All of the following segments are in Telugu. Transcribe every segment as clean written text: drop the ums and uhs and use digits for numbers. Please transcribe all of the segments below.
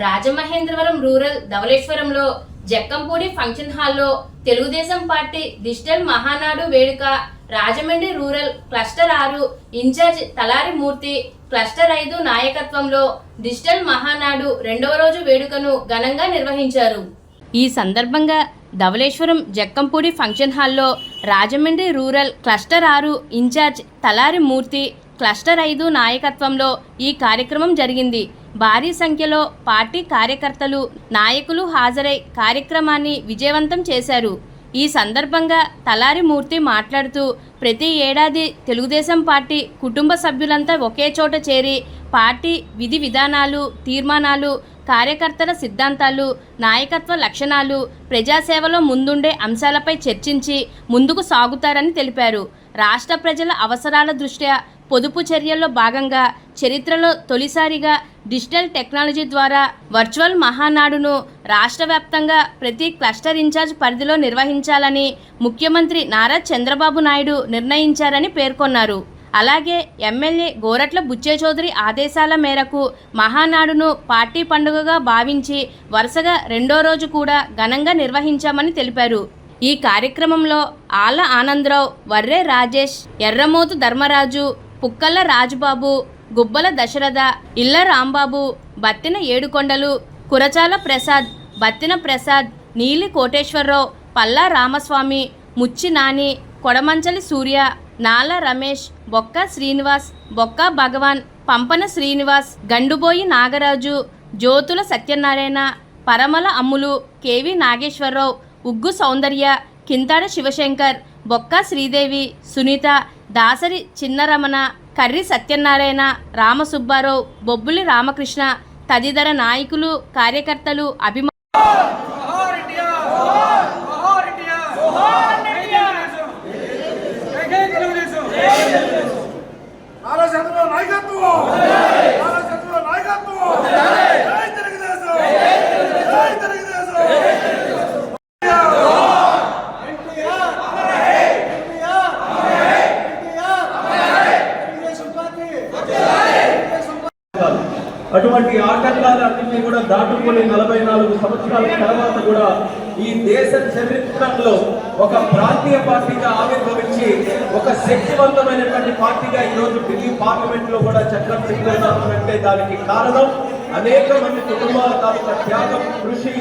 రాజమహేంద్రవరం రూరల్ ధవళేశ్వరంలో జక్కంపూడి ఫంక్షన్ హాల్లో తెలుగుదేశం పార్టీ డిజిటల్ మహానాడు వేడుక రాజమండ్రి రూరల్ క్లస్టర్ 6 ఇన్ఛార్జ్ తలారి మూర్తి, క్లస్టర్ 5 నాయకత్వంలో డిజిటల్ మహానాడు 2వ రోజు వేడుకను ఘనంగా నిర్వహించారు. ఈ సందర్భంగా ధవళేశ్వరం జక్కంపూడి ఫంక్షన్ హాల్లో రాజమండ్రి రూరల్ క్లస్టర్ 6 ఇన్ఛార్జ్ తలారి మూర్తి, క్లస్టర్ 5 నాయకత్వంలో ఈ కార్యక్రమం జరిగింది. భారీ సంఖ్యలో పార్టీ కార్యకర్తలు, నాయకులు హాజరై కార్యక్రమాన్ని విజయవంతం చేశారు. ఈ సందర్భంగా తలారి మూర్తి మాట్లాడుతూ, ప్రతి ఏడాది తెలుగుదేశం పార్టీ కుటుంబ సభ్యులంతా ఒకే చోట చేరి పార్టీ విధి విధానాలు, తీర్మానాలు, కార్యకర్తల సిద్ధాంతాలు, నాయకత్వ లక్షణాలు, ప్రజాసేవలో ముందుండే అంశాలపై చర్చించి ముందుకు సాగుతారని తెలిపారు. రాష్ట్ర ప్రజల అవసరాల దృష్ట్యా పొదుపు చర్యల్లో భాగంగా చరిత్రలో తొలిసారిగా డిజిటల్ టెక్నాలజీ ద్వారా వర్చువల్ మహానాడును రాష్ట్ర వ్యాప్తంగా ప్రతి క్లస్టర్ ఇన్ఛార్జ్ పరిధిలో నిర్వహించాలని ముఖ్యమంత్రి నారా చంద్రబాబు నాయుడు నిర్ణయించారని పేర్కొన్నారు. అలాగే ఎమ్మెల్యే గోరట్ల బుచ్చే చౌదరి ఆదేశాల మేరకు మహానాడును పార్టీ పండుగగా భావించి వరుసగా 2వ రోజు కూడా ఘనంగా నిర్వహించామని తెలిపారు. ఈ కార్యక్రమంలో ఆళ్ల ఆనందరావు, వర్రే రాజేష్, ఎర్రమోతు ధర్మరాజు, పుక్కల్ల రాజుబాబు, గుబ్బల దశరథ, ఇళ్ల రాంబాబు, బత్తిన ఏడుకొండలు, కురచాల ప్రసాద్, బత్తిన ప్రసాద్, నీలి కోటేశ్వరరావు, పల్లా రామస్వామి, ముచ్చి నాని, కొడమంచలి సూర్య, నాల రమేష్, బొక్క శ్రీనివాస్, బొక్క భగవాన్, పంపన శ్రీనివాస్, గండుబోయి నాగరాజు, జ్యోతుల సత్యనారాయణ, పరమల అమ్ములు, కేవి నాగేశ్వరరావు, ఉగ్గు సౌందర్య, కింతాడ శివశంకర్, బొక్క శ్రీదేవి, సునీత, దాసరి చిన్నరమణ, కర్రి సత్యనారాయణ, రామసుబ్బారావు, బొబ్బులి రామకృష్ణ తదితర నాయకులు, కార్యకర్తలు, అటువంటి ఆటంకాలన్నింటినీ కూడా దాటుకుని 44 సంవత్సరాల తర్వాత కూడా ఈ దేశ చరిత్రలో ఒక ప్రాంతీయ పార్టీగా ఆవిర్భవించి ఒక శక్తివంతమైనటువంటి పార్టీగా ఈరోజు ఢిల్లీ పార్లమెంట్ లో కూడా చక్రం తిరుగుతున్నామంటే దానికి కారణం అనేక మంది కుటుంబాల తాలూకా త్యాగం, కృషి,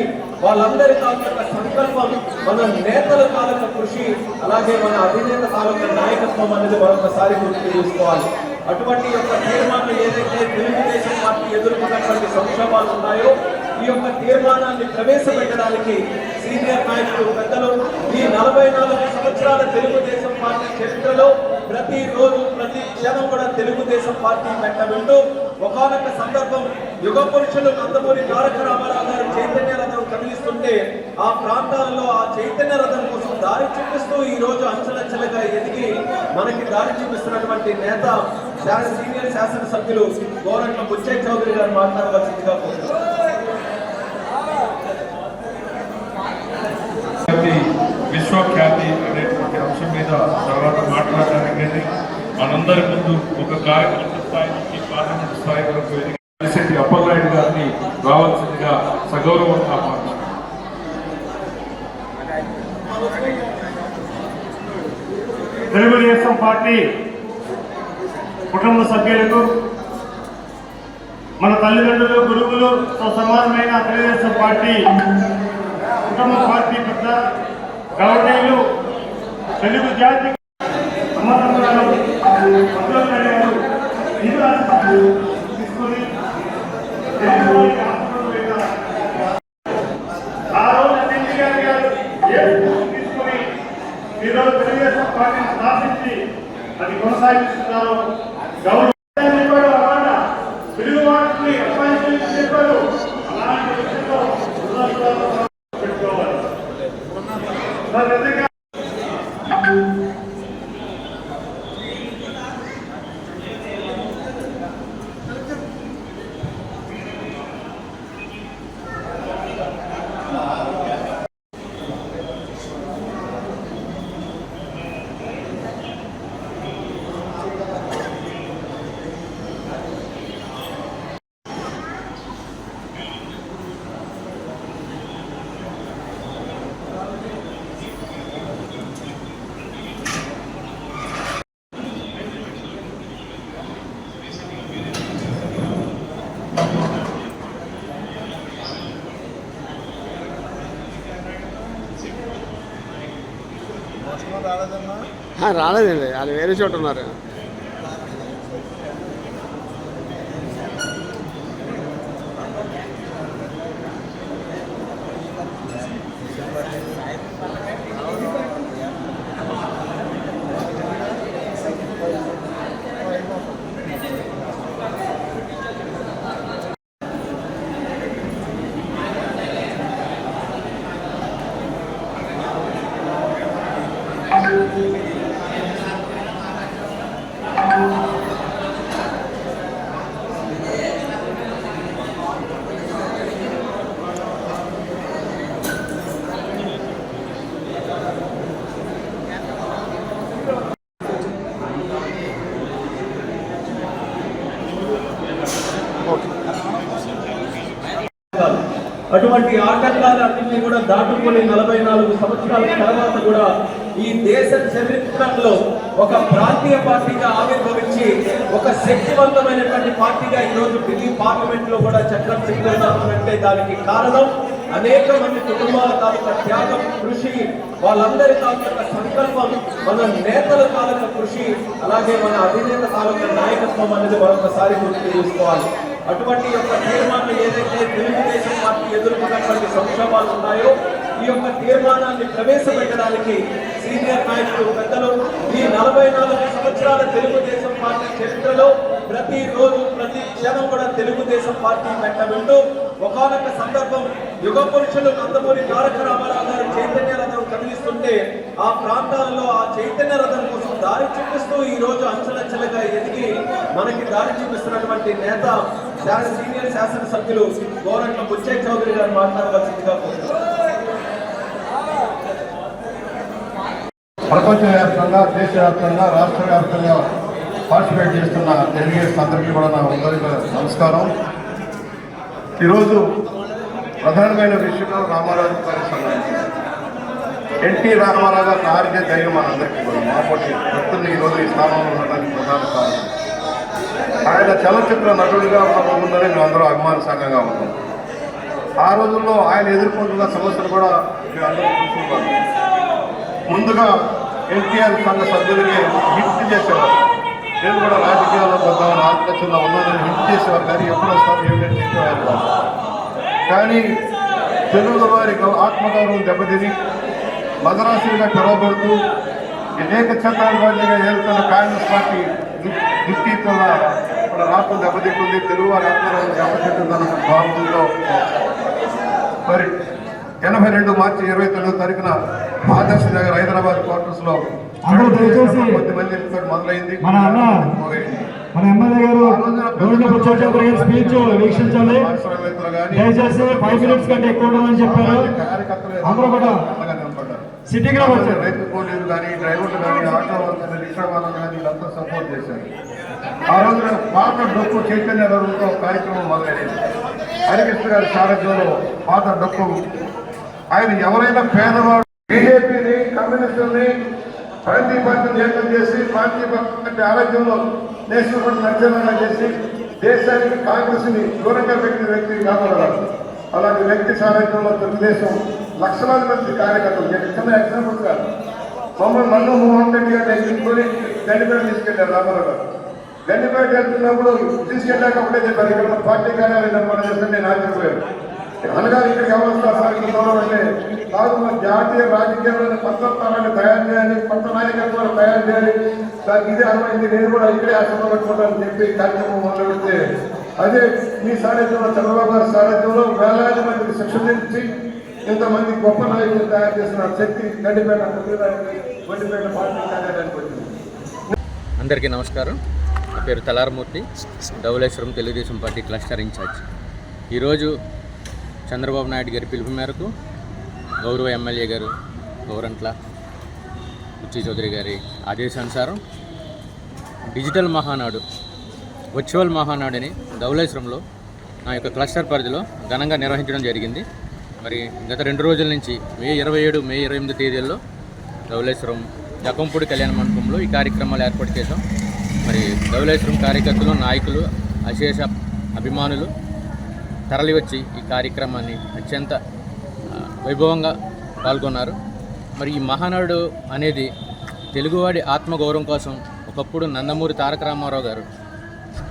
వాళ్ళందరి తాలూకా సంకల్పం, మన నేతల తాలూకా కృషి, అలాగే మన అధినేత తాలూకా నాయకత్వం అనేది మరొకసారి గుర్తు చేసుకోవాలి. అటువంటి యొక్క తీర్మానం ఏదైతే తెలుగుదేశం పార్టీ ఎదుర్కొన్నటువంటి సంక్షోభాలు ఉన్నాయో ఈ యొక్క తీర్మానాన్ని ప్రవేశపెట్టడానికి సీనియర్ నాయకులు, పెద్దలు ఈ 44 సంవత్సరాల తెలుగుదేశం పార్టీ చరిత్రలో ప్రతిరోజు ప్రతి క్షణం కూడా తెలుగుదేశం పార్టీ వెంట వింటూ ఒకానొక సందర్భం యుగ పురుషులు నందమూరి తారక రామారావు గారు చైతన్య రథం కదిలిస్తుంటే ఆ ప్రాంతాలలో ఆ చైతన్య రథం కోసం దారి చూపిస్తూ ఈ రోజు అంచెలంచెలుగా ఎదిగి మనకి దారి చూపిస్తున్నటువంటి నేత సీనియర్ శాసనసభ్యులు గోరట్ల బుచ్చే చౌదరి గారు మాట్లాడవలసిందిగా కోరుతున్నారు. విశ్వఖ్యాతి అనేటువంటి అంశం మీద తర్వాత మాట్లాడడానికి మనందరి ముందు ఒక కార్యకర్త స్థాయి నుంచి పార్లమెంట్ స్థాయి వరకు ఎదిగి అప్పలనాయుడు గారిని రావాల్సిందిగా సగౌరవంగా తెలుగుదేశం పార్టీ కుటుంబ సభ్యులకు, మన తల్లిదండ్రులు, గురువులతో సమానమైన తెలుగుదేశం పార్టీ కుటుంబ పార్టీ పెద్ద గౌరవనీయులు, తెలుగు జాతి తీసుకుని ఆ రోజు ఎన్టీఆర్ గారు తీసుకుని ఈరోజు తెలుగుదేశం పార్టీని స్థాపించి అది కొనసాగిస్తున్నారు. గౌరవ తెలుగు వాటిని అపాయింట్ చెప్పారు. అలాంటి విషయంలో పెట్టుకోవాలి. రాలేదండి, వాళ్ళు వేరే చోట ఉన్నారు. అటువంటి ఆటంకాలన్నింటినీ కూడా దాటుకొని 44 సంవత్సరాల తర్వాత కూడా ఈ దేశ చరిత్రలో ఒక ప్రాంతీయ పార్టీగా ఆవిర్భవించి ఒక శక్తివంతమైనటువంటి పార్టీగా ఈరోజు ఢిల్లీ పార్లమెంట్ లో కూడా చక్రం తిరుగుతున్నామంటే దానికి కారణం అనేక మంది కుటుంబాల తాలూకా త్యాగం, కృషి, వాళ్ళందరి తాలూకా సంకల్పం, మన నేతల తాలూకా కృషి, అలాగే మన అధినేత తాలూకా నాయకత్వం అనేది మరొకసారి గుర్తు చేసుకోవాలి. అటువంటి యొక్క తీర్మానం ఏదైతే తెలుగుదేశం పార్టీ ఎదుర్కొన్నటువంటి సంక్షోభాలు ఉన్నాయో ఈ యొక్క తీర్మానాన్ని ప్రవేశపెట్టడానికి సీనియర్ నాయకులు పెద్దలు ఈ 44 సంవత్సరాల తెలుగుదేశం పార్టీ చరిత్రలో ప్రతి రోజు ప్రతి క్షణం కూడా తెలుగుదేశం పార్టీ వెంట వింటూ ఒకానొక సందర్భం యుగ పురుషులు నందమూరి తారక రామారావు గారు చైతన్య రథం కదిలిస్తుంటే ఆ ప్రాంతాలలో ఆ చైతన్య రథం కోసం దారి చూపిస్తూ ఈ రోజు అంచెలంచెలుగా ఎదిగి మనకి దారి చూపిస్తున్నటువంటి నేత సీనియర్ శాసనసభ్యులు గోరంట్ల బుచ్చయ్య చౌదరి గారు మాట్లాడవలసిందిగా కోరుతున్నారు. ప్రపంచవ్యాప్తంగా, దేశవ్యాప్తంగా, రాష్ట్ర వ్యాప్తంగా పార్టిసిపేట్ చేస్తున్న డెలిగేట్స్ అందరికీ కూడా నా నమస్కారం. ఈరోజు ప్రధానమైన విషయంలో రామారావు గారికి సంబంధించి ఎన్టీ రామారావు గారు ఆర్జే ధైర్యం మనందరికీ కూడా మాపోటి వ్యక్తుల్ని ఈరోజు ఈ స్థానంలో ఉండడానికి ప్రధాన కారణం ఆయన చలనచిత్ర నటుడిగా ఉన్నదని మేము అందరూ అభిమాన సంఘంగా ఉన్నాం. ఆ రోజుల్లో ఆయన ఎదుర్కొంటున్న సమస్యలు కూడా మేము అందరూ చూసుకున్నాం. ముందుగా ఎన్టీఆర్ సంఘ సభ్యులకి హిట్ చేసేవారు. నేను కూడా రాజకీయాల్లో వద్దామని ఆలోచనలో ఉన్నానని హిట్ చేసేవారు, కానీ ఎప్పుడు వస్తారు ఏమిటని చెప్పేవారు కాదు. కానీ తెలుగు వారి ఆత్మగౌరవం దెబ్బతిని మదరాసులుగా తెరవబడుతూ అనేక క్షేత్రాలుగా ఏలుతున్న కాంగ్రెస్ పార్టీ దుస్థితుల మన రాష్ట్రం దెబ్బతింటుంది, తెలుగువారి ఆత్మగౌరవం దెబ్బతింటుందన్న భావంలో మరి 82 మార్చి 29వ తారీఖున ఆదర్శ నగర్ హైదరాబాద్ క్వార్టర్స్ లో కొద్దిమంది మొదలైంది. మన ఎమ్మెల్యే గారు స్పీచ్ వీక్షించాలి. దయచేసి 5 minutes కంటే ఎక్కువ ఉండాలని చెప్పారు. అందరూ కూడా సిటీకి వచ్చారు. రైతు కూలీలు కానీ, డ్రైవర్లు కానీ, ఆటో వాళ్ళు కానీ, రిక్షా వాళ్ళు కానీ వీళ్ళంతా సపోర్ట్ చేశారు. ఆ రోజున పాత డొక్కు చైతన్య రథంతో కార్యక్రమం మొదలైంది. హరికృష్ణ గారి సారథ్యంలో పాత డొక్కు ఆయన ఎవరైనా పేదవాడు బీజేపీని, కమ్యూనిస్టుల్ని, ప్రాంతీయ పార్టీని ఏకం చేసి ప్రాంతీయ పార్టీ ఆరోగ్యంలో నేషనల్ పార్టీ నచ్చలంగా చేసి దేశానికి కాంగ్రెస్ ని దూరంగా పెట్టిన వ్యక్తి రామారావు. అలాంటి వ్యక్తి సారథ్యంలో తెలుగుదేశం లక్షలాది మంది కార్యకర్తలు, నేను చిన్న ఎగ్జాంపుల్ కాదు, మమ్మల్ని మన్మోహన్ రెడ్డి గారిని ఎక్కించుకొని గండిపేట తీసుకెళ్లారు రామారావు గారు. గండిపేట వెళ్తున్నప్పుడు తీసుకెళ్ళాక ఒకటే చెప్పారు, ఇక్కడ పార్టీ కార్యాలయం నిర్మాణం చేస్తే నేను ఆశ్చర్యపోయాను. అనగా ఇక్కడికి ఎవరు వస్తారు సార్ ఇక్కడ దూరం అంటే కాదు, మన జాతీయ రాజకీయాలను కొత్త తరాన్ని తయారు చేయాలి, కొత్త నాయకత్వాన్ని తయారు చేయాలి, దానికి ఇదే అర్థమైంది, నేను కూడా ఇక్కడే ఆశ్రమం పెట్టుకుంటానని చెప్పి కార్యక్రమం మొదలు పెడితే అదే మీ సారథ్యంలో చంద్రబాబు గారి సారథ్యంలో వేలాది మందికి శిక్షణ ఇచ్చి ఇంతమంది గొప్ప నాయకులు తయారు చేసిన శక్తి గండిపేట గండిపేట పార్టీ కార్యాలయానికి వచ్చింది. అందరికీ నమస్కారం. నా పేరు Talaramurthy, Dowleswaram Telugudesam party cluster in charge. ఈరోజు చంద్రబాబు నాయుడు గారి పిలుపు మేరకు గౌరవ ఎమ్మెల్యే గారు గోరంట్ల బుచ్చయ్య చౌదరి గారి ఆదేశానుసారం డిజిటల్ మహానాడు, వర్చువల్ మహానాడుని ధవళేశ్వరంలో నా యొక్క క్లస్టర్ పరిధిలో ఘనంగా నిర్వహించడం జరిగింది. మరి గత 2 రోజుల నుంచి మే 27, మే 28 తేదీల్లో ధవళేశ్వరం జక్కంపూడి కళ్యాణ మండపంలో ఈ కార్యక్రమాలు ఏర్పాటు చేశాం. మరి ధవళేశ్వరం కార్యకర్తలు, నాయకులు, అశేష అభిమానులు తరలివచ్చి ఈ కార్యక్రమాన్ని అత్యంత వైభవంగా పాల్గొన్నారు. మరి ఈ మహానాడు అనేది తెలుగువాడి ఆత్మగౌరవం కోసం ఒకప్పుడు నందమూరి తారక రామారావు గారు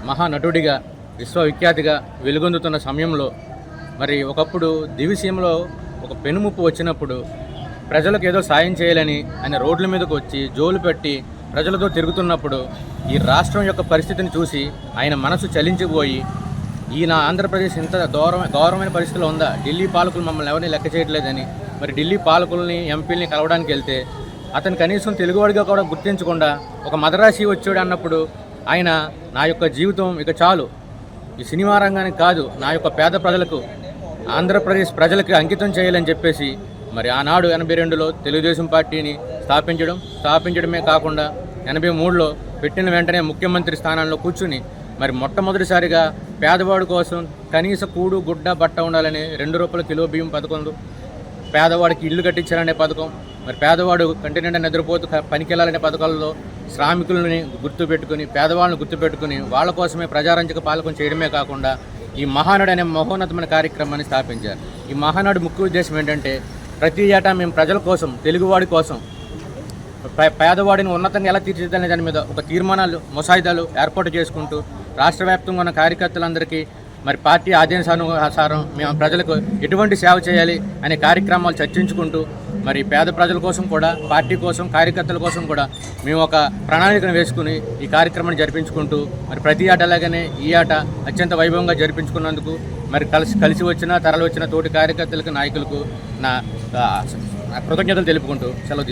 మహానటుడిగా విశ్వవిఖ్యాతిగా వెలుగొందుతున్న సమయంలో మరి ఒకప్పుడు దివిసీమలో ఒక పెనుముప్పు వచ్చినప్పుడు ప్రజలకు ఏదో సాయం చేయాలని ఆయన రోడ్ల మీదకు వచ్చి జోలు పెట్టి ప్రజలతో తిరుగుతున్నప్పుడు ఈ రాష్ట్రం యొక్క పరిస్థితిని చూసి ఆయన మనసు చలించిపోయి ఈయన ఆంధ్రప్రదేశ్ ఇంత గౌరవమైన పరిస్థితిలో ఉందా, ఢిల్లీ పాలకులు మమ్మల్ని ఎవరిని లెక్క చేయట్లేదని మరి ఢిల్లీ పాలకుల్ని ఎంపీలని కలవడానికి వెళ్తే అతను కనీసం తెలుగువాడిగా కూడా గుర్తించకుండా ఒక మదరాసి వచ్చాడు అన్నప్పుడు ఆయన నా యొక్క జీవితం ఇక చాలు, ఈ సినిమా రంగానికి కాదు, నా యొక్క పేద ప్రజలకు ఆంధ్రప్రదేశ్ ప్రజలకు అంకితం చేయాలని చెప్పేసి మరి ఆనాడు 82లో తెలుగుదేశం పార్టీని స్థాపించడమే కాకుండా 83లో పెట్టిన వెంటనే ముఖ్యమంత్రి స్థానంలో కూర్చుని మరి మొట్టమొదటిసారిగా పేదవాడి కోసం కనీస కూడు గుడ్డ బట్ట ఉండాలని 2 రూపాయల కిలో బియ్యం పథకం, పేదవాడికి ఇల్లు కట్టించాలనే పథకం, మరి పేదవాడు కంటి నిండా నిద్రపోతూ పనికెళ్ళాలనే పథకాలలో శ్రామికులని గుర్తుపెట్టుకుని పేదవాళ్ళని గుర్తుపెట్టుకుని వాళ్ళ కోసమే ప్రజారంజక పాలకం చేయడమే కాకుండా ఈ మహానాడు అనే మహోన్నతమైన కార్యక్రమాన్ని స్థాపించారు. ఈ మహానాడు ముఖ్య ఉద్దేశం ఏంటంటే ప్రతి ఏటా మేము ప్రజల కోసం, తెలుగువాడి కోసం, పేదవాడిని ఉన్నతంగా ఎలా తీర్చిదిద్దాలనే దాని మీద ఒక తీర్మానాలు, ముసాయిదాలు ఏర్పాటు చేసుకుంటూ రాష్ట్ర వ్యాప్తంగా ఉన్న కార్యకర్తలందరికీ మరి పార్టీ ఆదేశానుసారం మేము ప్రజలకు ఎటువంటి సేవ చేయాలి అనే కార్యక్రమాలు చర్చించుకుంటూ మరి పేద ప్రజల కోసం కూడా, పార్టీ కోసం, కార్యకర్తల కోసం కూడా మేము ఒక ప్రణాళికను వేసుకుని ఈ కార్యక్రమాన్ని జరిపించుకుంటూ మరి ప్రతి ఆటలాగానే ఈ ఆట అత్యంత వైభవంగా జరిపించుకున్నందుకు మరి కలిసి వచ్చిన తరలి వచ్చిన తోటి కార్యకర్తలకు, నాయకులకు నా కృతజ్ఞతలు తెలుపుకుంటూ సెలవు తీసుకుంటాను.